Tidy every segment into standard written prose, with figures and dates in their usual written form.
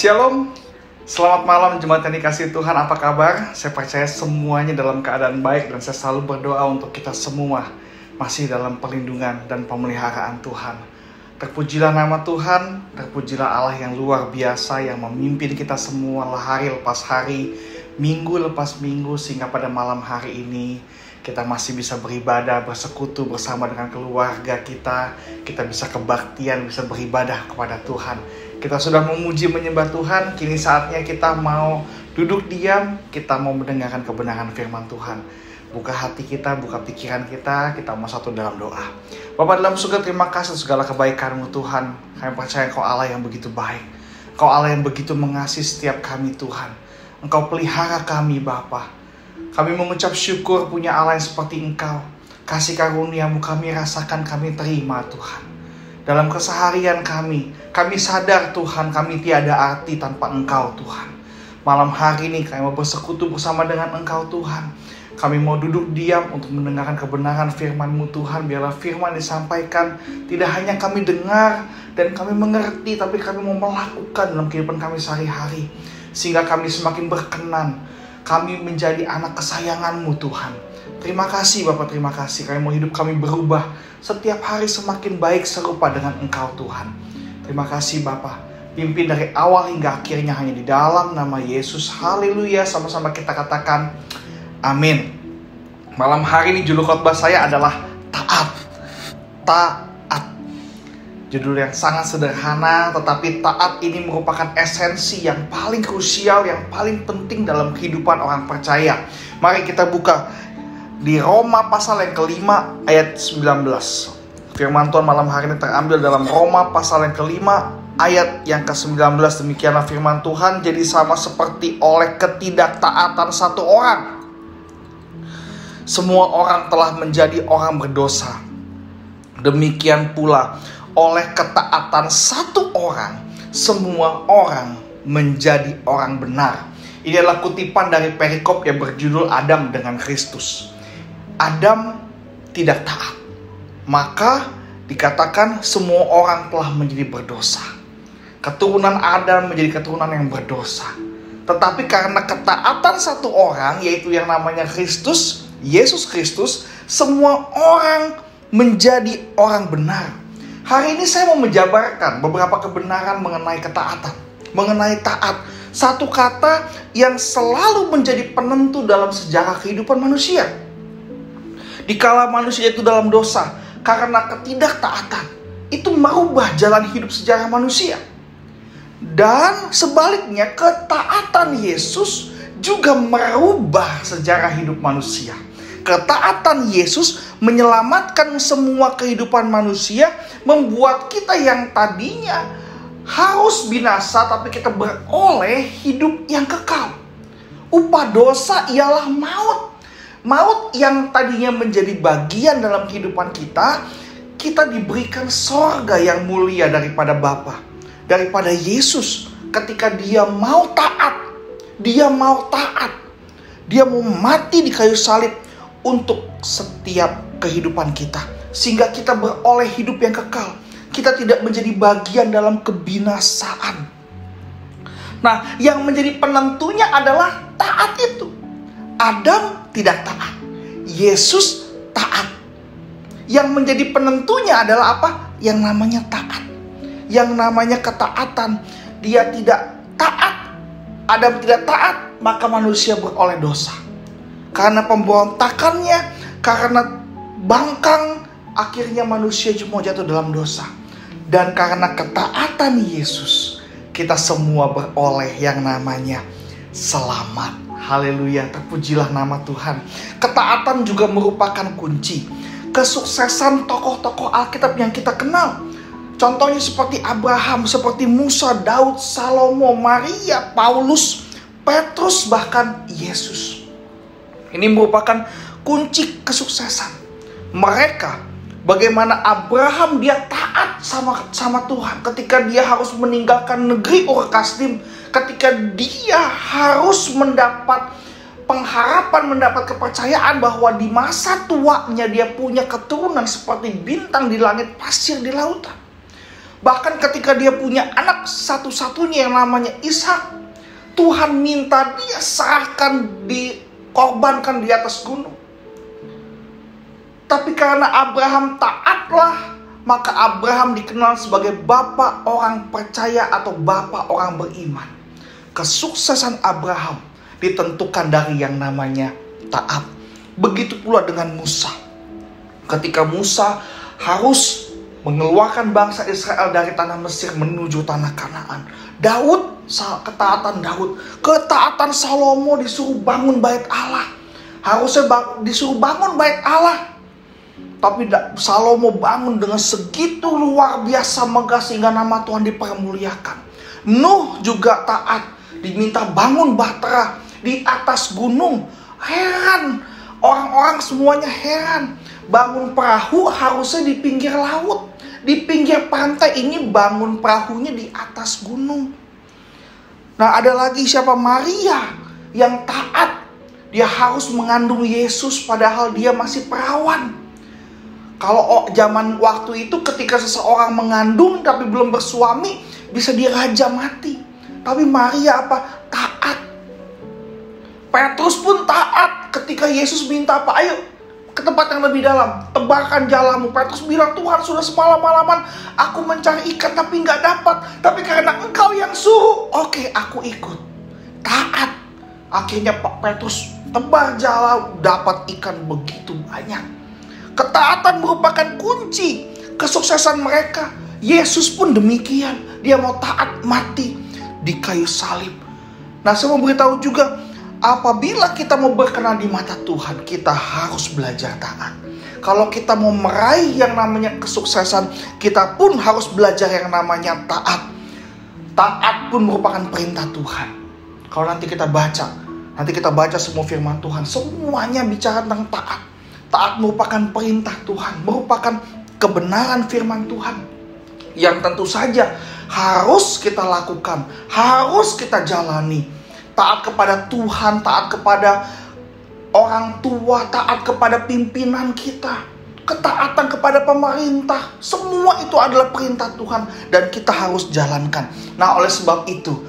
Shalom, selamat malam jemaat yang dikasihi Tuhan, apa kabar? Saya percaya semuanya dalam keadaan baik dan saya selalu berdoa untuk kita semua masih dalam perlindungan dan pemeliharaan Tuhan. Terpujilah nama Tuhan, terpujilah Allah yang luar biasa yang memimpin kita semua hari lepas hari, minggu lepas minggu, sehingga pada malam hari ini kita masih bisa beribadah, bersekutu bersama dengan keluarga kita bisa kebaktian, bisa beribadah kepada Tuhan. Kita sudah memuji menyembah Tuhan, kini saatnya kita mau duduk diam, kita mau mendengarkan kebenaran firman Tuhan. Buka hati kita, buka pikiran kita mau satu dalam doa. Bapa dalam surga, terima kasih segala kebaikan-Mu Tuhan. Kami percaya Engkau Allah yang begitu baik. Engkau Allah yang begitu mengasihi setiap kami Tuhan. Engkau pelihara kami Bapa. Kami mengucap syukur punya Allah yang seperti Engkau. Kasih karunia-Mu kami rasakan, kami terima Tuhan. Dalam keseharian kami sadar Tuhan, kami tiada arti tanpa Engkau Tuhan. Malam hari ini kami mau bersekutu bersama dengan Engkau Tuhan. Kami mau duduk diam untuk mendengarkan kebenaran firman-Mu Tuhan. Biarlah firman disampaikan tidak hanya kami dengar dan kami mengerti, tapi kami mau melakukan dalam kehidupan kami sehari-hari. Sehingga kami semakin berkenan, kami menjadi anak kesayangan-Mu Tuhan. Terima kasih Bapak, terima kasih. Kami mau hidup kami berubah setiap hari semakin baik serupa dengan Engkau Tuhan. Terima kasih Bapak. Pimpin dari awal hingga akhirnya hanya di dalam nama Yesus. Haleluya. Sama-sama kita katakan amin. Malam hari ini judul khotbah saya adalah taat. Taat. Judul yang sangat sederhana, tetapi taat ini merupakan esensi yang paling krusial, yang paling penting dalam kehidupan orang percaya. Mari kita buka di Roma pasal yang kelima ayat 19. Firman Tuhan malam hari ini terambil dalam Roma pasal yang kelima ayat yang ke-19. Demikianlah firman Tuhan, jadi sama seperti oleh ketidaktaatan satu orang, semua orang telah menjadi orang berdosa. Demikian pula oleh ketaatan satu orang, semua orang menjadi orang benar. Ini adalah kutipan dari perikop yang berjudul Adam dengan Kristus. Adam tidak taat, maka dikatakan semua orang telah menjadi berdosa. Keturunan Adam menjadi keturunan yang berdosa. Tetapi karena ketaatan satu orang, yaitu yang namanya Kristus, Yesus Kristus, semua orang menjadi orang benar. Hari ini saya mau menjabarkan beberapa kebenaran mengenai ketaatan, mengenai taat. Satu kata yang selalu menjadi penentu dalam sejarah kehidupan manusia. Dikala manusia itu dalam dosa, karena ketidaktaatan, itu merubah jalan hidup sejarah manusia. Dan sebaliknya, ketaatan Yesus juga merubah sejarah hidup manusia. Ketaatan Yesus menyelamatkan semua kehidupan manusia, membuat kita yang tadinya harus binasa, tapi kita beroleh hidup yang kekal. Upah dosa ialah maut. Maut yang tadinya menjadi bagian dalam kehidupan kita diberikan sorga yang mulia daripada Bapa, daripada Yesus. Ketika dia mau taat, dia mau mati di kayu salib untuk setiap kehidupan kita, sehingga kita beroleh hidup yang kekal. Kita tidak menjadi bagian dalam kebinasaan. Nah, yang menjadi penentunya adalah taat itu. Adam tidak taat, Yesus taat. Yang menjadi penentunya adalah apa? Yang namanya taat, yang namanya ketaatan. Dia tidak taat, Adam tidak taat, maka manusia beroleh dosa. Karena pemberontakannya, karena bangkang, akhirnya manusia cuma jatuh dalam dosa. Dan karena ketaatan Yesus, kita semua beroleh yang namanya selamat. Haleluya, terpujilah nama Tuhan. Ketaatan juga merupakan kunci kesuksesan tokoh-tokoh Alkitab yang kita kenal. Contohnya seperti Abraham, seperti Musa, Daud, Salomo, Maria, Paulus, Petrus, bahkan Yesus. Ini merupakan kunci kesuksesan mereka. Bagaimana Abraham dia taat sama Tuhan ketika dia harus meninggalkan negeri Ur Kasdim, ketika dia harus mendapat pengharapan, mendapat kepercayaan bahwa di masa tuanya dia punya keturunan seperti bintang di langit, pasir di lautan. Bahkan ketika dia punya anak satu-satunya yang namanya Ishak, Tuhan minta dia serahkan, dikorbankan di atas gunung. Tapi karena Abraham taatlah, maka Abraham dikenal sebagai bapak orang percaya atau bapak orang beriman. Kesuksesan Abraham ditentukan dari yang namanya taat. Begitu pula dengan Musa. Ketika Musa harus mengeluarkan bangsa Israel dari tanah Mesir menuju tanah Kanaan, Daud, ketaatan Daud, ketaatan Salomo disuruh bangun bait Allah. Harusnya disuruh bangun bait Allah, tapi Salomo bangun dengan segitu luar biasa megah sehingga nama Tuhan dipermuliakan. Nuh juga taat, diminta bangun bahtera di atas gunung. Heran, orang-orang semuanya heran. Bangun perahu harusnya di pinggir laut, di pinggir pantai, ini bangun perahunya di atas gunung. Nah, ada lagi siapa? Maria yang taat. Dia harus mengandung Yesus padahal dia masih perawan. Kalau zaman waktu itu ketika seseorang mengandung tapi belum bersuami, bisa diraja mati. Tapi Maria apa? Taat. Petrus pun taat ketika Yesus minta apa? Ayo ke tempat yang lebih dalam, tebarkan jalamu. Petrus bilang, Tuhan, sudah semalam-malaman aku mencari ikan tapi nggak dapat. Tapi karena Engkau yang suruh, oke, aku ikut. Taat. Akhirnya Pak Petrus tebar jala, dapat ikan begitu banyak. Ketaatan merupakan kunci kesuksesan mereka. Yesus pun demikian. Dia mau taat mati di kayu salib. Nah, saya mau beritahu juga, apabila kita mau berkenan di mata Tuhan, kita harus belajar taat. Kalau kita mau meraih yang namanya kesuksesan, kita pun harus belajar yang namanya taat. Taat pun merupakan perintah Tuhan. Kalau nanti kita baca semua firman Tuhan, semuanya bicara tentang taat. Taat merupakan perintah Tuhan, merupakan kebenaran firman Tuhan, yang tentu saja harus kita lakukan, harus kita jalani. Taat kepada Tuhan, taat kepada orang tua, taat kepada pimpinan kita, ketaatan kepada pemerintah. Semua itu adalah perintah Tuhan dan kita harus jalankan. Nah, oleh sebab itu,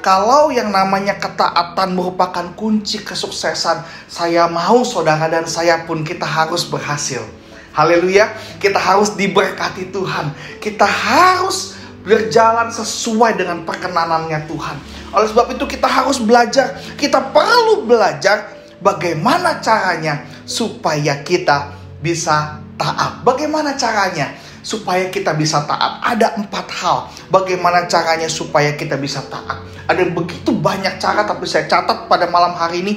kalau yang namanya ketaatan merupakan kunci kesuksesan, saya mau saudara dan saya pun kita harus berhasil. Haleluya, kita harus diberkati Tuhan. Kita harus berjalan sesuai dengan perkenanannya Tuhan. Oleh sebab itu kita harus belajar, kita perlu belajar bagaimana caranya supaya kita bisa taat. Bagaimana caranya supaya kita bisa taat? Ada 4 hal bagaimana caranya supaya kita bisa taat. Ada begitu banyak cara, tapi saya catat pada malam hari ini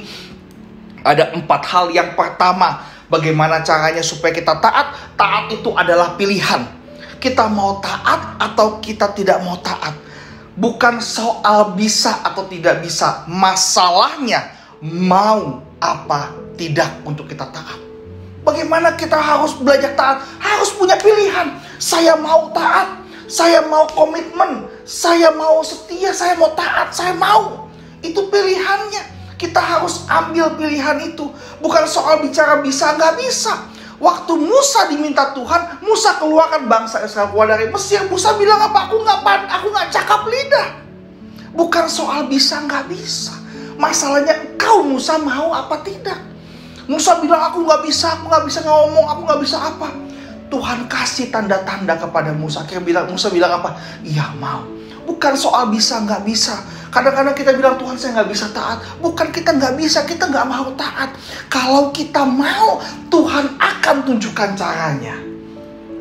ada 4 hal. Yang pertama, bagaimana caranya supaya kita taat? Taat itu adalah pilihan. Kita mau taat atau kita tidak mau taat. Bukan soal bisa atau tidak bisa. Masalahnya mau apa tidak untuk kita taat. Bagaimana kita harus belajar taat? Harus punya pilihan. Saya mau taat, saya mau komitmen, saya mau setia, saya mau taat, saya mau. Itu pilihannya. Kita harus ambil pilihan itu. Bukan soal bicara bisa nggak bisa. Waktu Musa diminta Tuhan, Musa keluarkan bangsa Israel keluar dari Mesir. Musa bilang apa? Aku nggak cakap lidah. Bukan soal bisa nggak bisa. Masalahnya engkau Musa mau apa tidak. Musa bilang aku nggak bisa ngomong, aku nggak bisa apa. Tuhan kasih tanda-tanda kepada Musa. Musa bilang apa? Iya mau. Bukan soal bisa nggak bisa. Kadang-kadang kita bilang Tuhan saya nggak bisa taat. Bukan kita nggak bisa, kita nggak mau taat. Kalau kita mau, Tuhan akan tunjukkan caranya.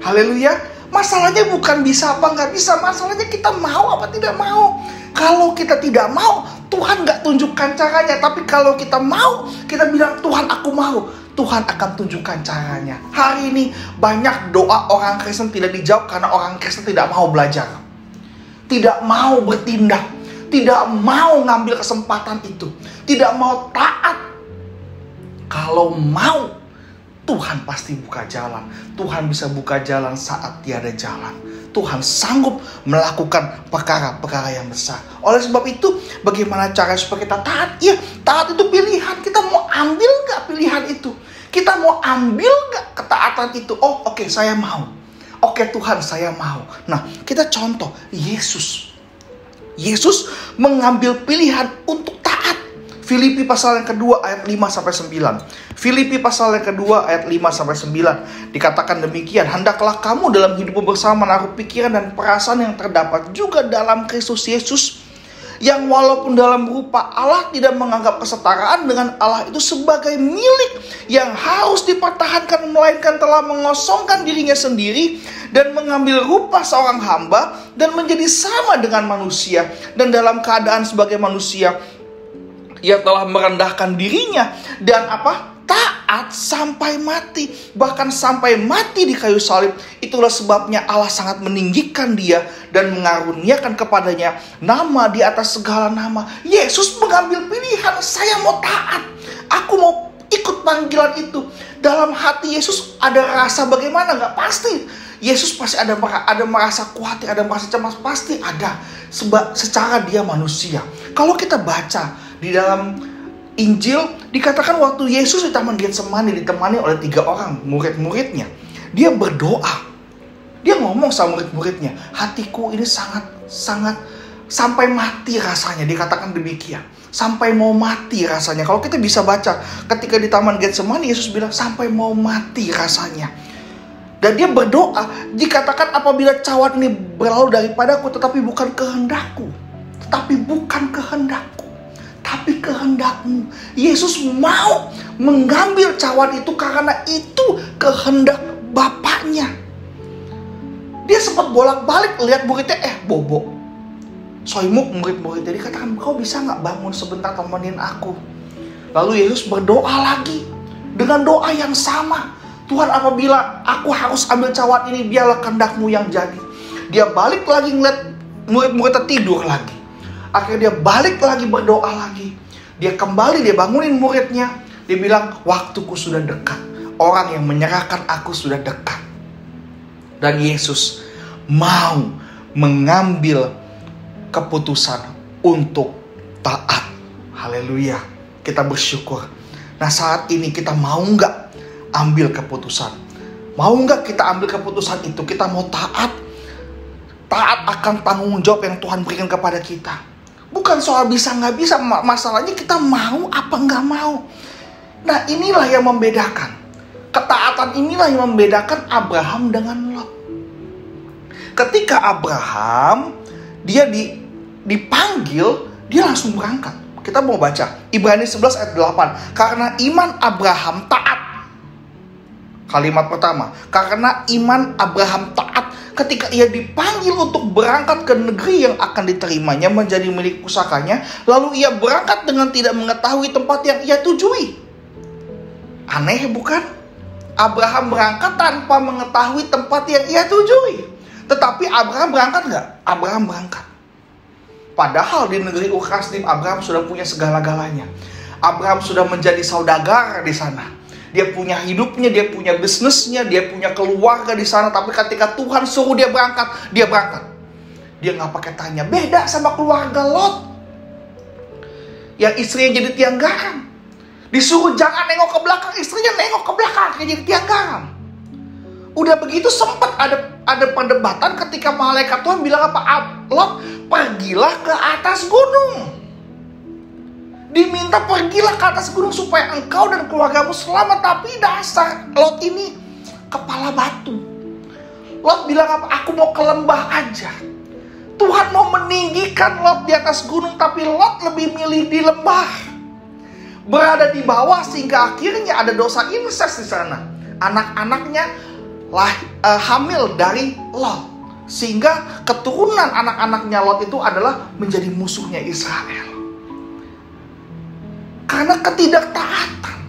Haleluya. Masalahnya bukan bisa apa nggak bisa. Masalahnya kita mau apa tidak mau. Kalau kita tidak mau, Tuhan nggak tunjukkan caranya. Tapi kalau kita mau, kita bilang Tuhan aku mau, Tuhan akan tunjukkan caranya. Hari ini banyak doa orang Kristen tidak dijawab karena orang Kristen tidak mau belajar, tidak mau bertindak, tidak mau ngambil kesempatan itu, tidak mau taat. Kalau mau, Tuhan pasti buka jalan. Tuhan bisa buka jalan saat tiada jalan. Tuhan sanggup melakukan perkara-perkara yang besar. Oleh sebab itu, bagaimana cara supaya kita taat? Ya, taat itu pilihan. Kita mau ambil gak pilihan itu? Kita mau ambil gak ketaatan itu? Oh, oke, saya mau. Oke Tuhan, saya mau. Nah, kita contoh Yesus. Yesus mengambil pilihan untuk taat. Filipi pasal yang kedua ayat 5-9. Filipi pasal yang kedua ayat 5-9 dikatakan demikian, hendaklah kamu dalam hidupmu bersama menaruh pikiran dan perasaan yang terdapat juga dalam Kristus Yesus, yang walaupun dalam rupa Allah tidak menganggap kesetaraan dengan Allah itu sebagai milik yang harus dipertahankan, melainkan telah mengosongkan dirinya sendiri dan mengambil rupa seorang hamba dan menjadi sama dengan manusia, dan dalam keadaan sebagai manusia ia telah merendahkan dirinya dan taat sampai mati, bahkan sampai mati di kayu salib. Itulah sebabnya Allah sangat meninggikan dia dan mengaruniakan kepadanya nama di atas segala nama. Yesus mengambil pilihan, saya mau taat, aku mau ikut panggilan itu. Dalam hati Yesus ada rasa bagaimana? Gak pasti. Yesus pasti ada merasa khawatir, ada merasa cemas, pasti ada. Sebab secara dia manusia. Kalau kita baca di dalam Injil, dikatakan waktu Yesus di Taman Getsemani ditemani oleh 3 orang murid-muridnya, dia berdoa. Dia ngomong sama murid-muridnya, hatiku ini sangat sampai mati rasanya. Dikatakan demikian, sampai mau mati rasanya. Kalau kita bisa baca, ketika di Taman Getsemani, Yesus bilang sampai mau mati rasanya. Dan dia berdoa, dikatakan apabila cawan ini berlalu daripadaku, tetapi bukan kehendakku, tapi kehendakmu. Yesus mau mengambil cawan itu karena itu kehendak Bapaknya. Dia sempat bolak-balik lihat muridnya, Bobo, soimuk murid-muridnya. Dia katakan, kau bisa gak bangun sebentar temenin aku? Lalu Yesus berdoa lagi dengan doa yang sama. Tuhan, apabila aku harus ambil cawan ini, biarlah kehendakmu yang jadi. Dia balik lagi ngeliat murid-muridnya tidur lagi. Akhirnya dia balik lagi berdoa lagi. Dia kembali, dia bangunin muridnya. Dia bilang, waktuku sudah dekat. Orang yang menyerahkan aku sudah dekat. Dan Yesus mau mengambil keputusan untuk taat. Haleluya. Kita bersyukur. Nah, saat ini kita mau nggak ambil keputusan? Mau nggak kita ambil keputusan itu? Kita mau taat. Taat akan tanggung jawab yang Tuhan berikan kepada kita. Bukan soal bisa nggak bisa, masalahnya kita mau apa nggak mau. Nah, inilah yang membedakan. Ketaatan inilah yang membedakan Abraham dengan Lot. Ketika Abraham, dia dipanggil, dia langsung berangkat. Kita mau baca Ibrani 11 ayat 8. Karena iman Abraham taat. Kalimat pertama, karena iman Abraham taat ketika ia dipanggil untuk berangkat ke negeri yang akan diterimanya menjadi milik pusakanya, lalu ia berangkat dengan tidak mengetahui tempat yang ia tujui. Aneh bukan? Abraham berangkat tanpa mengetahui tempat yang ia tujui. Tetapi Abraham berangkat nggak? Abraham berangkat. Padahal di negeri Ur Kasdim Abraham sudah punya segala-galanya. Abraham sudah menjadi saudagar di sana. Dia punya hidupnya, dia punya bisnisnya, dia punya keluarga di sana. Tapi ketika Tuhan suruh dia berangkat, dia berangkat. Dia nggak pakai tanya. Beda sama keluarga Lot, yang istrinya jadi tiang garam. Disuruh jangan nengok ke belakang, istrinya nengok ke belakang, kayak jadi tiang garam. Udah begitu sempat ada perdebatan ketika malaikat Tuhan bilang apa? Lot, pergilah ke atas gunung. Diminta pergilah ke atas gunung supaya engkau dan keluargamu selamat. Tapi dasar Lot ini kepala batu. Lot bilang apa? Aku mau ke lembah aja. Tuhan mau meninggikan Lot di atas gunung, tapi Lot lebih milih di lembah, berada di bawah, sehingga akhirnya ada dosa insest di sana. Anak-anaknya hamil dari Lot, sehingga keturunan anak-anaknya Lot itu adalah menjadi musuhnya Israel. Karena ketidaktaatan,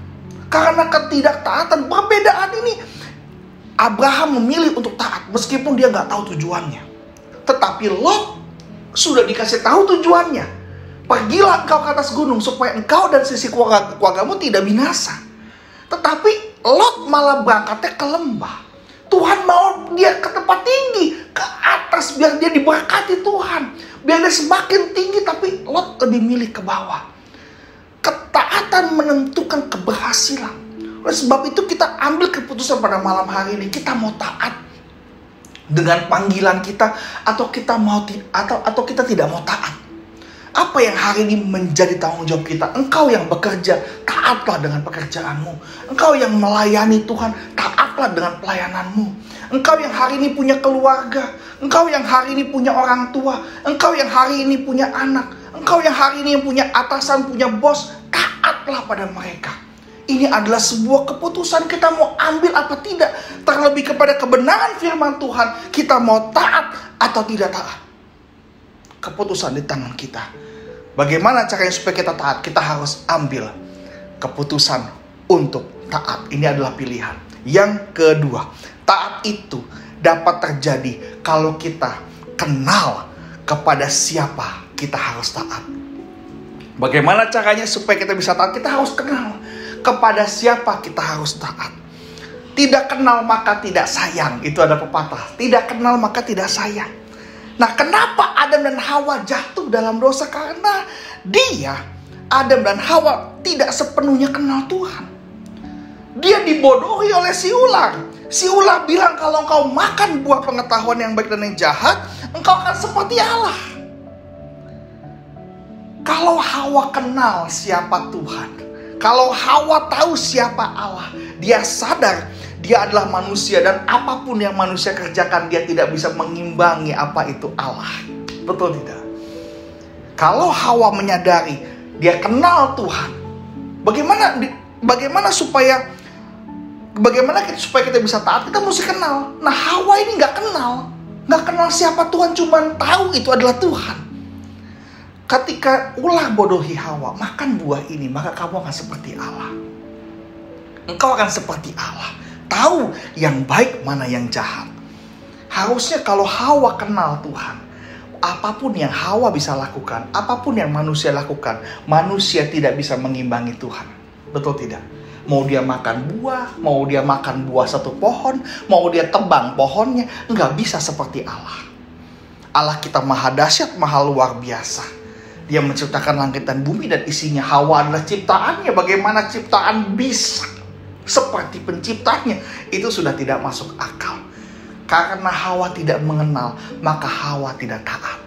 perbedaan ini, Abraham memilih untuk taat meskipun dia nggak tahu tujuannya. Tetapi Lot sudah dikasih tahu tujuannya. Pergilah engkau ke atas gunung supaya engkau dan sisi keluargamu tidak binasa. Tetapi Lot malah berangkatnya ke lembah. Tuhan mau dia ke tempat tinggi, ke atas, biar dia diberkati Tuhan, biar dia semakin tinggi. Tapi Lot lebih milih ke bawah. Ketaatan menentukan keberhasilan. Oleh sebab itu kita ambil keputusan pada malam hari ini. Kita mau taat. dengan panggilan kita, atau kita mau atau kita tidak mau taat? Apa yang hari ini menjadi tanggung jawab kita? Engkau yang bekerja, taatlah dengan pekerjaanmu. Engkau yang melayani Tuhan, taatlah dengan pelayananmu. Engkau yang hari ini punya keluarga, engkau yang hari ini punya orang tua, engkau yang hari ini punya anak, engkau yang hari ini punya atasan, punya bos, taatlah pada mereka. Ini adalah sebuah keputusan, kita mau ambil apa tidak. Terlebih kepada kebenaran firman Tuhan, kita mau taat atau tidak taat. Keputusan di tangan kita. Bagaimana caranya supaya kita taat? Kita harus ambil keputusan untuk taat. Ini adalah pilihan. Yang kedua, taat itu dapat terjadi kalau kita kenal kepada siapa kita harus taat. Bagaimana caranya supaya kita bisa taat? Kita harus kenal kepada siapa kita harus taat. Tidak kenal maka tidak sayang. Itu ada pepatah. Tidak kenal maka tidak sayang. Nah, kenapa Adam dan Hawa jatuh dalam dosa? Karena Adam dan Hawa tidak sepenuhnya kenal Tuhan. Dia dibodohi oleh si ular. Si ular bilang kalau engkau makan buah pengetahuan yang baik dan yang jahat, engkau akan seperti Allah. Kalau Hawa kenal siapa Tuhan, kalau Hawa tahu siapa Allah, dia sadar dia adalah manusia dan apapun yang manusia kerjakan dia tidak bisa mengimbangi apa itu Allah. Betul tidak? Kalau Hawa menyadari dia kenal Tuhan, bagaimana supaya kita bisa taat? Kita mesti kenal. Nah, Hawa ini nggak kenal siapa Tuhan, cuman tahu itu adalah Tuhan. Ketika ular bodohi Hawa, makan buah ini, maka kamu akan seperti Allah. Engkau akan seperti Allah, tahu yang baik mana yang jahat. Harusnya kalau Hawa kenal Tuhan, apapun yang Hawa bisa lakukan, apapun yang manusia lakukan, manusia tidak bisa mengimbangi Tuhan. Betul tidak? Mau dia makan buah, mau dia makan buah satu pohon, mau dia tebang pohonnya, nggak bisa seperti Allah. Allah kita maha dahsyat, maha luar biasa. Dia menciptakan langit dan bumi dan isinya. Hawa adalah ciptaannya. Bagaimana ciptaan bisa seperti penciptanya? Itu sudah tidak masuk akal. Karena Hawa tidak mengenal, maka Hawa tidak taat.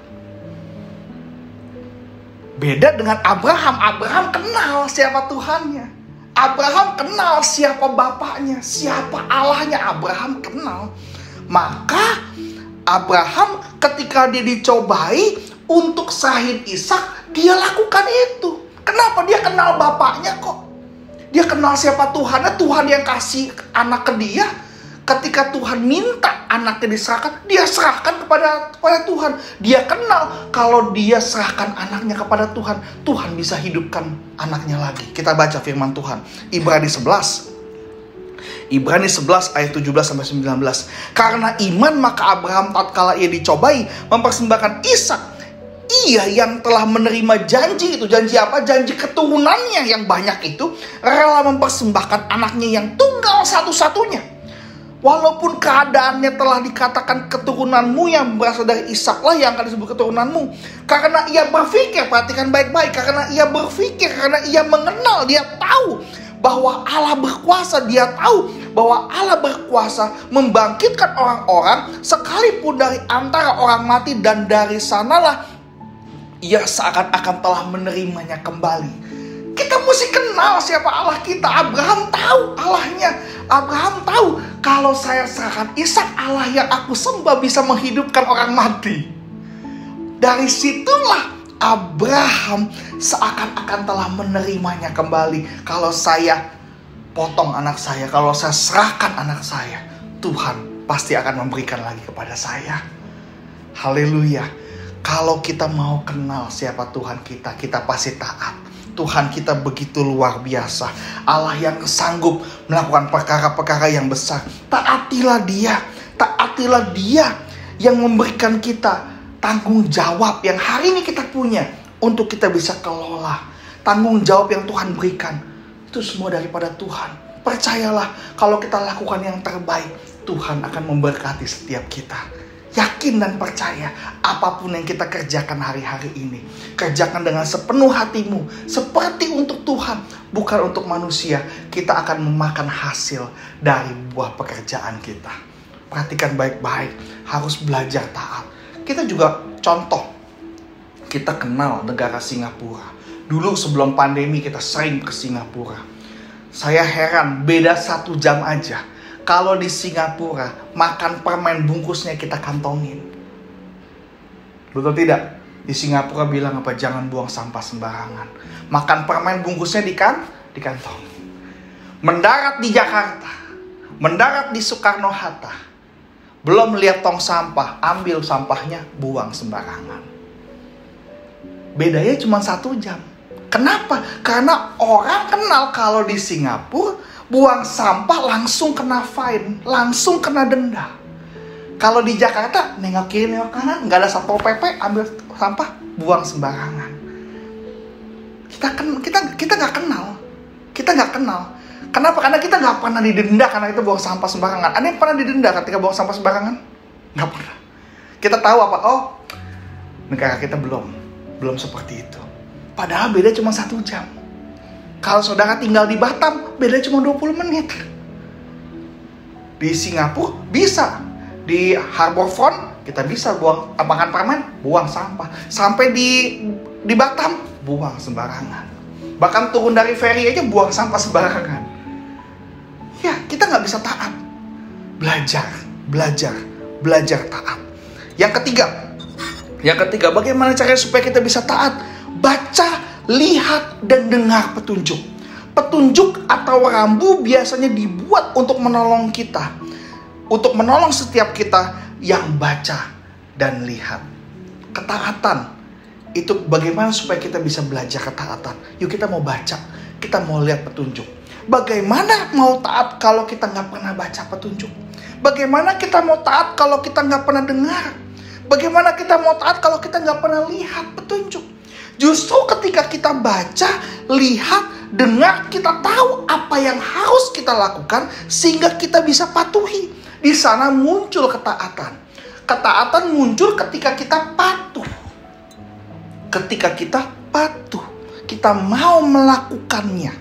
Beda dengan Abraham. Abraham kenal siapa Tuhannya. Abraham kenal siapa bapaknya, siapa Allahnya. Abraham kenal. Maka Abraham ketika dia dicobai untuk serahin Ishak, dia lakukan itu. Kenapa? Dia kenal bapaknya kok. Dia kenal siapa Tuhannya. Tuhan yang kasih anak ke dia. Ketika Tuhan minta anaknya diserahkan, dia serahkan kepada Tuhan. Dia kenal kalau dia serahkan anaknya kepada Tuhan, Tuhan bisa hidupkan anaknya lagi. Kita baca firman Tuhan. Ibrani 11 ayat 17-19. Karena iman maka Abraham tatkala ia dicobai mempersembahkan Ishak, ia yang telah menerima janji itu. Janji apa? Janji keturunannya yang banyak itu, rela mempersembahkan anaknya yang tunggal satu-satunya. Walaupun keadaannya telah dikatakan keturunanmu yang berasal dari Ishaklah yang akan disebut keturunanmu. Karena ia berpikir, perhatikan baik-baik, karena ia berpikir, karena ia mengenal, dia tahu bahwa Allah berkuasa. Dia tahu bahwa Allah berkuasa membangkitkan orang-orang sekalipun dari antara orang mati, dan dari sanalah ia seakan-akan telah menerimanya kembali. Kita mesti kenal siapa Allah kita. Abraham tahu Allahnya. Abraham tahu kalau saya serahkan Ishak, Allah yang aku sembah bisa menghidupkan orang mati. Dari situlah Abraham seakan-akan telah menerimanya kembali. Kalau saya potong anak saya, kalau saya serahkan anak saya, Tuhan pasti akan memberikan lagi kepada saya. Haleluya. Kalau kita mau kenal siapa Tuhan kita, kita pasti taat. Tuhan kita begitu luar biasa. Allah yang sanggup melakukan perkara-perkara yang besar. Taatilah dia. Taatilah dia yang memberikan kita tanggung jawab yang hari ini kita punya untuk kita bisa kelola. Tanggung jawab yang Tuhan berikan, itu semua daripada Tuhan. Percayalah, kalau kita lakukan yang terbaik, Tuhan akan memberkati setiap kita. Yakin dan percaya, apapun yang kita kerjakan hari-hari ini, kerjakan dengan sepenuh hatimu, seperti untuk Tuhan, bukan untuk manusia. Kita akan memakan hasil dari buah pekerjaan kita. perhatikan baik-baik, harus belajar taat. Kita juga contoh, kita kenal negara Singapura. Dulu sebelum pandemi kita sering ke Singapura. Saya heran, beda 1 jam aja. Kalau di Singapura, makan permen bungkusnya kita kantongin. Betul tidak? Di Singapura bilang apa? Jangan buang sampah sembarangan. Makan permen bungkusnya dikantong. Mendarat di Jakarta, mendarat di Soekarno-Hatta, belum lihat tong sampah, ambil sampahnya, buang sembarangan. Bedanya cuma 1 jam. Kenapa? Karena orang kenal kalau di Singapura, buang sampah langsung kena fine, langsung kena denda. Kalau di Jakarta, nengok kiri, nengok kanan, nggak ada Satpol PP, ambil sampah, buang sembarangan. Kita nggak kenal. Kita nggak kenal. Kenapa? Karena kita nggak pernah didenda karena kita buang sampah sembarangan. Ada yang pernah didenda ketika buang sampah sembarangan? Nggak pernah. Kita tahu apa? Oh, negara kita belum seperti itu. Padahal beda cuma 1 jam. Kalau saudara tinggal di Batam, beda cuma 20 menit. Di Singapura bisa. Di Harbourfront kita bisa makan permen, buang sampah. Sampai di Batam, buang sembarangan. Bahkan turun dari ferry aja buang sampah sembarangan. Ya, kita nggak bisa taat. Belajar taat. Yang ketiga, bagaimana caranya supaya kita bisa taat? Baca, lihat, dan dengar petunjuk. Petunjuk atau rambu biasanya dibuat untuk menolong kita. Untuk menolong setiap kita yang baca dan lihat. Ketaatan. Itu bagaimana supaya kita bisa belajar ketaatan. Yuk kita mau baca, kita mau lihat petunjuk. Bagaimana mau taat kalau kita nggak pernah baca petunjuk? Bagaimana kita mau taat kalau kita nggak pernah dengar? Bagaimana kita mau taat kalau kita nggak pernah lihat petunjuk? Justru ketika kita baca, lihat, dengar, kita tahu apa yang harus kita lakukan sehingga kita bisa patuhi. Di sana muncul ketaatan. Ketaatan muncul ketika kita patuh. Ketika kita patuh, kita mau melakukannya.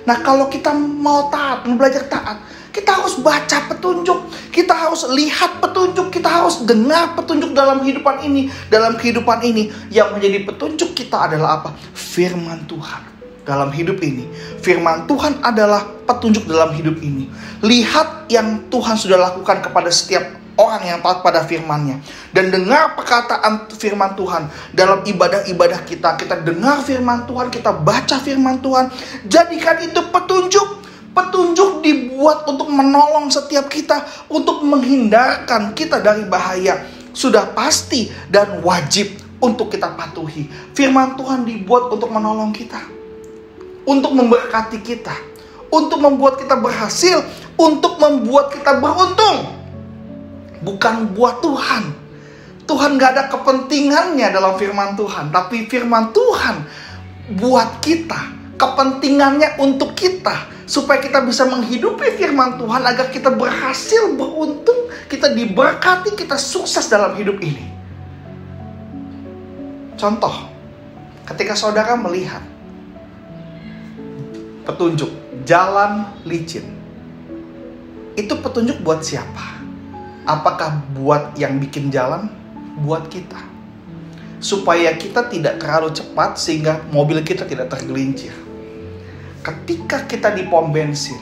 Nah, kalau kita mau taat, mau belajar taat, kita harus baca petunjuk, kita harus lihat petunjuk, kita harus dengar petunjuk dalam kehidupan ini. Dalam kehidupan ini, yang menjadi petunjuk kita adalah apa? Firman Tuhan dalam hidup ini. Firman Tuhan adalah petunjuk dalam hidup ini. Lihat yang Tuhan sudah lakukan kepada setiap orang yang taat pada firman-Nya. Dan dengar perkataan firman Tuhan dalam ibadah-ibadah kita. Kita dengar firman Tuhan, kita baca firman Tuhan. Jadikan itu petunjuk. Petunjuk dibuat untuk menolong setiap kita, untuk menghindarkan kita dari bahaya. Sudah pasti dan wajib untuk kita patuhi. Firman Tuhan dibuat untuk menolong kita, untuk memberkati kita, untuk membuat kita berhasil, untuk membuat kita beruntung. Bukan buat Tuhan. Tuhan gak ada kepentingannya dalam firman Tuhan. Tapi firman Tuhan buat kita. Kepentingannya untuk kita. Supaya kita bisa menghidupi firman Tuhan. Agar kita berhasil, beruntung. Kita diberkati, kita sukses dalam hidup ini. Contoh. Ketika saudara melihat petunjuk jalan licin. Itu petunjuk buat siapa? Apakah buat yang bikin jalan? Buat kita. Supaya kita tidak terlalu cepat sehingga mobil kita tidak tergelincir. Ketika kita di pom bensin,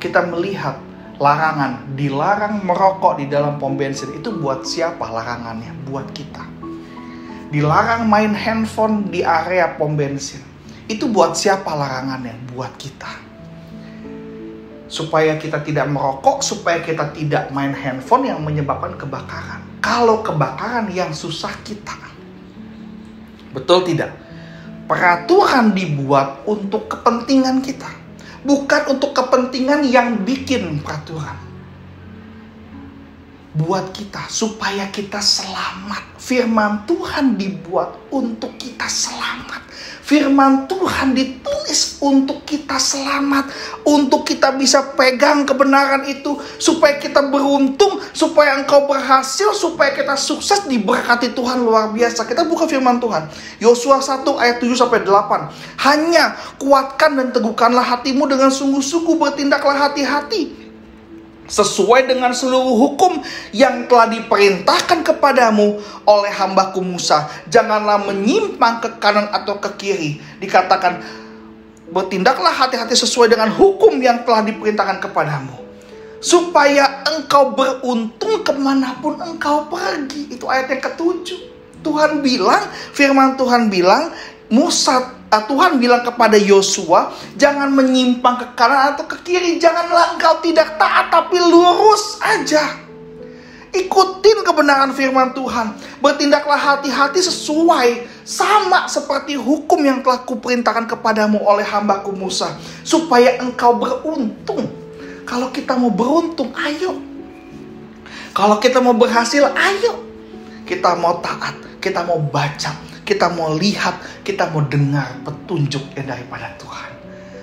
kita melihat larangan, dilarang merokok di dalam pom bensin. Itu buat siapa larangannya? Buat kita. Dilarang main handphone di area pom bensin. Itu buat siapa larangannya? Buat kita. Supaya kita tidak merokok, supaya kita tidak main handphone yang menyebabkan kebakaran. Kalau kebakaran yang susah kita. Betul tidak? Peraturan dibuat untuk kepentingan kita. Bukan untuk kepentingan yang bikin peraturan. Buat kita, supaya kita selamat. Firman Tuhan dibuat untuk kita selamat. Firman Tuhan ditulis untuk kita selamat. Untuk kita bisa pegang kebenaran itu. Supaya kita beruntung. Supaya engkau berhasil. Supaya kita sukses diberkati Tuhan luar biasa. Kita buka firman Tuhan. Yosua 1 ayat 7-8. Hanya kuatkan dan teguhkanlah hatimu dengan sungguh-sungguh. Bertindaklah hati-hati. sesuai dengan seluruh hukum yang telah diperintahkan kepadamu oleh hambaku Musa. Janganlah menyimpang ke kanan atau ke kiri. Dikatakan, bertindaklah hati-hati sesuai dengan hukum yang telah diperintahkan kepadamu, supaya engkau beruntung kemanapun engkau pergi. Itu ayat yang ke-7. Tuhan bilang, firman Tuhan bilang, Tuhan bilang kepada Yosua, jangan menyimpang ke kanan atau ke kiri. Janganlah engkau tidak taat, tapi lurus aja. Ikutin kebenaran firman Tuhan. Bertindaklah hati-hati sesuai, sama seperti hukum yang telah kuperintahkan kepadamu oleh hambaku Musa, supaya engkau beruntung. Kalau kita mau beruntung, ayo. Kalau kita mau berhasil, ayo. Kita mau taat, kita mau baca, kita mau lihat, kita mau dengar petunjuk yang daripada Tuhan.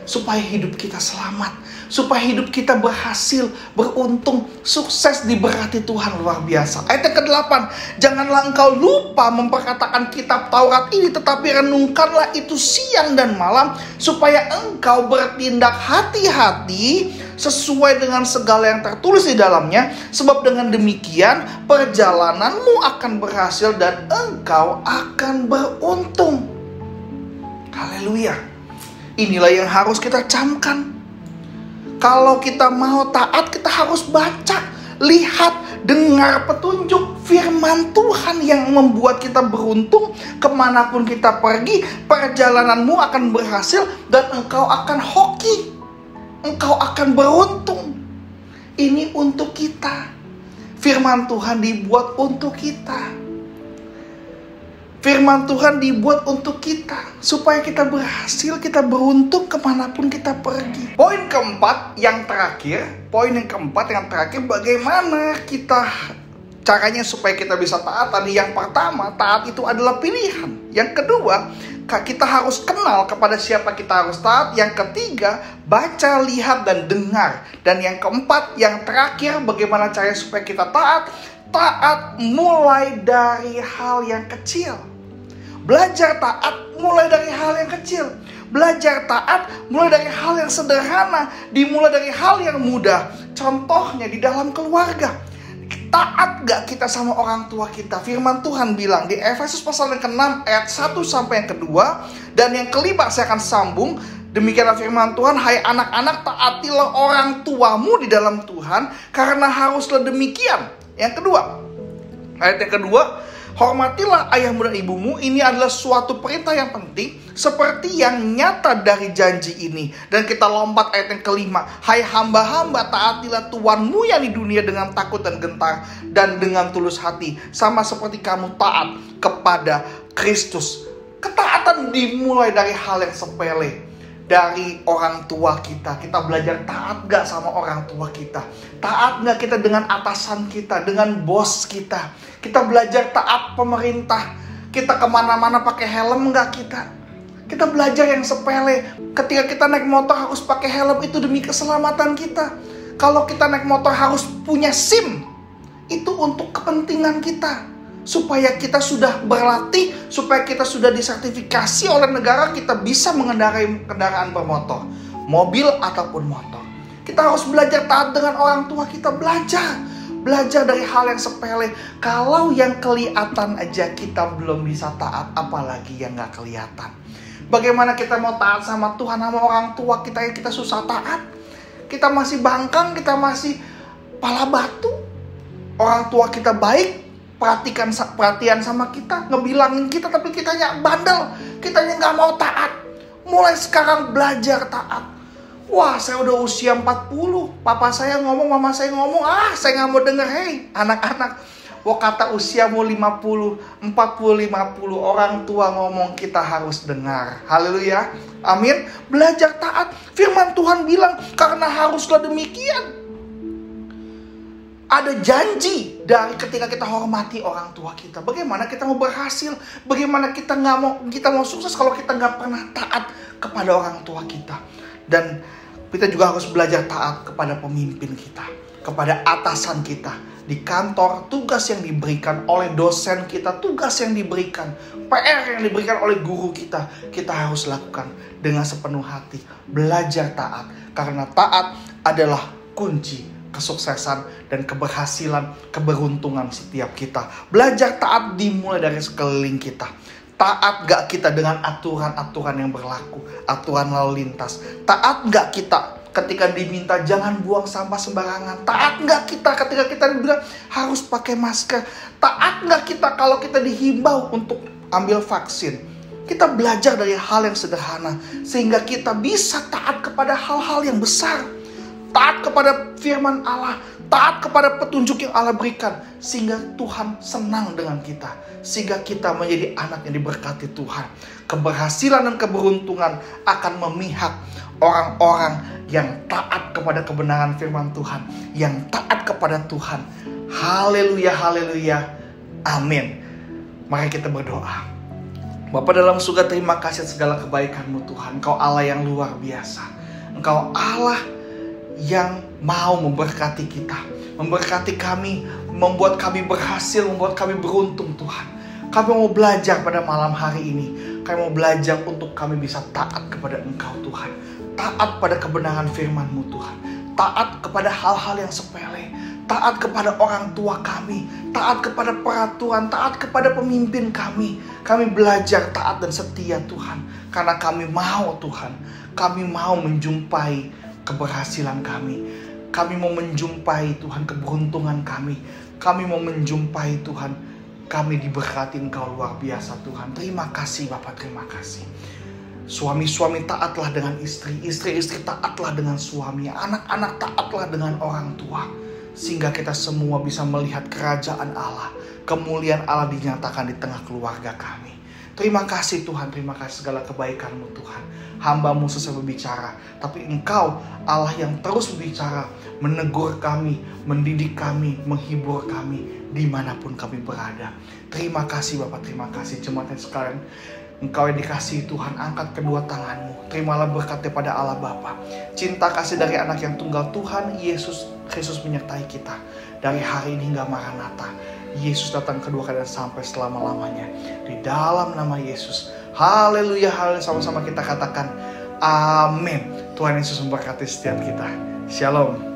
Supaya hidup kita selamat, supaya hidup kita berhasil, beruntung, sukses diberkati Tuhan luar biasa. Ayat yang ke-8, janganlah engkau lupa memperkatakan kitab Taurat ini, tetapi renungkanlah itu siang dan malam, supaya engkau bertindak hati-hati sesuai dengan segala yang tertulis di dalamnya. Sebab dengan demikian perjalananmu akan berhasil dan engkau akan beruntung. Haleluya. Inilah yang harus kita camkan. Kalau kita mau taat, kita harus baca, lihat, dengar petunjuk firman Tuhan yang membuat kita beruntung. Kemanapun kita pergi, perjalananmu akan berhasil dan engkau akan hoki. Engkau akan beruntung. Ini untuk kita. Firman Tuhan dibuat untuk kita. Firman Tuhan dibuat untuk kita, supaya kita berhasil, kita beruntung kemanapun kita pergi. Poin keempat yang terakhir, bagaimana kita caranya supaya kita bisa taat. Tadi yang pertama, taat itu adalah pilihan. Yang kedua, kita harus kenal kepada siapa kita harus taat. Yang ketiga, baca, lihat, dan dengar. Dan yang keempat, yang terakhir, bagaimana caranya supaya kita taat. Taat mulai dari hal yang kecil. Belajar taat mulai dari hal yang kecil. Belajar taat mulai dari hal yang sederhana. Dimulai dari hal yang mudah. Contohnya di dalam keluarga. Taat gak kita sama orang tua kita? Firman Tuhan bilang di Efesus pasal yang ke-6 ayat 1 sampai yang kedua. Dan yang kelima saya akan sambung. Demikianlah firman Tuhan, hai anak-anak, taatilah orang tuamu di dalam Tuhan, karena haruslah demikian. Yang kedua, ayat yang kedua, hormatilah ayahmu dan ibumu. Ini adalah suatu perintah yang penting, seperti yang nyata dari janji ini. Dan kita lompat ayat yang kelima. Hai hamba-hamba, taatilah Tuhanmu yang di dunia dengan takut dan gentar, dan dengan tulus hati, sama seperti kamu taat kepada Kristus. Ketaatan dimulai dari hal yang sepele. Dari orang tua kita. Kita belajar taat gak sama orang tua kita? Taat gak kita dengan atasan kita, dengan bos kita? Kita belajar taat pemerintah. Kita kemana-mana pakai helm gak kita? Kita belajar yang sepele. Ketika kita naik motor harus pakai helm, itu demi keselamatan kita. Kalau kita naik motor harus punya SIM, itu untuk kepentingan kita. Supaya kita sudah berlatih, supaya kita sudah disertifikasi oleh negara, kita bisa mengendarai kendaraan bermotor, mobil ataupun motor. Kita harus belajar taat dengan orang tua kita. Belajar dari hal yang sepele. Kalau yang kelihatan aja kita belum bisa taat, apalagi yang gak kelihatan. Bagaimana kita mau taat sama Tuhan, sama orang tua kita yang kita susah taat? Kita masih bangkang, kita masih pala batu. Orang tua kita baik, perhatian sama kita, ngebilangin kita, tapi kitanya bandel, kitanya gak mau taat. Mulai sekarang belajar taat. Wah, saya udah usia 40, papa saya ngomong, mama saya ngomong, saya gak mau denger. Hei anak-anak, kata usia mau 50, 40, 50, orang tua ngomong, kita harus dengar. Haleluya, amin. Belajar taat. Firman Tuhan bilang, karena haruslah demikian. Ada janji dari ketika kita hormati orang tua kita. Bagaimana kita mau berhasil? Bagaimana kita mau sukses kalau kita nggak pernah taat kepada orang tua kita? Dan kita juga harus belajar taat kepada pemimpin kita, kepada atasan kita di kantor, tugas yang diberikan oleh dosen kita, tugas yang diberikan, PR yang diberikan oleh guru kita harus lakukan dengan sepenuh hati. Belajar taat, karena taat adalah kunci kesuksesan dan keberhasilan, keberuntungan setiap kita. Belajar taat dimulai dari sekeliling kita. Taat gak kita dengan aturan-aturan yang berlaku, aturan lalu lintas? Taat gak kita ketika diminta jangan buang sampah sembarangan? Taat gak kita ketika kita dibilang harus pakai masker? Taat gak kita kalau kita dihimbau untuk ambil vaksin? Kita belajar dari hal yang sederhana sehingga kita bisa taat kepada hal-hal yang besar. Taat kepada firman Allah, taat kepada petunjuk yang Allah berikan, sehingga Tuhan senang dengan kita, sehingga kita menjadi anak yang diberkati Tuhan. Keberhasilan dan keberuntungan akan memihak orang-orang yang taat kepada kebenaran firman Tuhan, yang taat kepada Tuhan. Haleluya, haleluya, amin. Mari kita berdoa. Bapa dalam surga, terima kasih segala kebaikan-Mu Tuhan. Engkau Allah yang luar biasa. Engkau Allah yang mau memberkati kita, memberkati kami, membuat kami berhasil, membuat kami beruntung Tuhan. Kami mau belajar pada malam hari ini. Kami mau belajar untuk kami bisa taat kepada Engkau Tuhan. Taat pada kebenaran firman-Mu Tuhan. Taat kepada hal-hal yang sepele. Taat kepada orang tua kami. Taat kepada peraturan. Taat kepada pemimpin kami. Kami belajar taat dan setia Tuhan. Karena kami mau Tuhan. Kami mau menjumpai keberhasilan kami. Kami mau menjumpai Tuhan keberuntungan kami. Kami mau menjumpai Tuhan kami diberkati Engkau luar biasa Tuhan. Terima kasih Bapak, terima kasih. Suami-suami taatlah dengan istri, istri-istri taatlah dengan suami, anak-anak taatlah dengan orang tua, sehingga kita semua bisa melihat kerajaan Allah, kemuliaan Allah dinyatakan di tengah keluarga kami. Terima kasih Tuhan, terima kasih segala kebaikan-Mu Tuhan. Hamba-Mu selesai berbicara, tapi Engkau Allah yang terus berbicara, menegur kami, mendidik kami, menghibur kami, dimanapun kami berada. Terima kasih Bapak, terima kasih jemaat sekalian. Engkau yang dikasihi Tuhan, angkat kedua tangan-Mu. Terimalah berkat daripada Allah Bapa. Cinta kasih dari anak yang tunggal Tuhan Yesus Kristus menyertai kita. Dari hari ini hingga Maranatha. Yesus datang kedua kali dan sampai selama-lamanya. Di dalam nama Yesus. Haleluya, haleluya. Sama-sama kita katakan amin. Tuhan Yesus memberkati setiap kita. Shalom.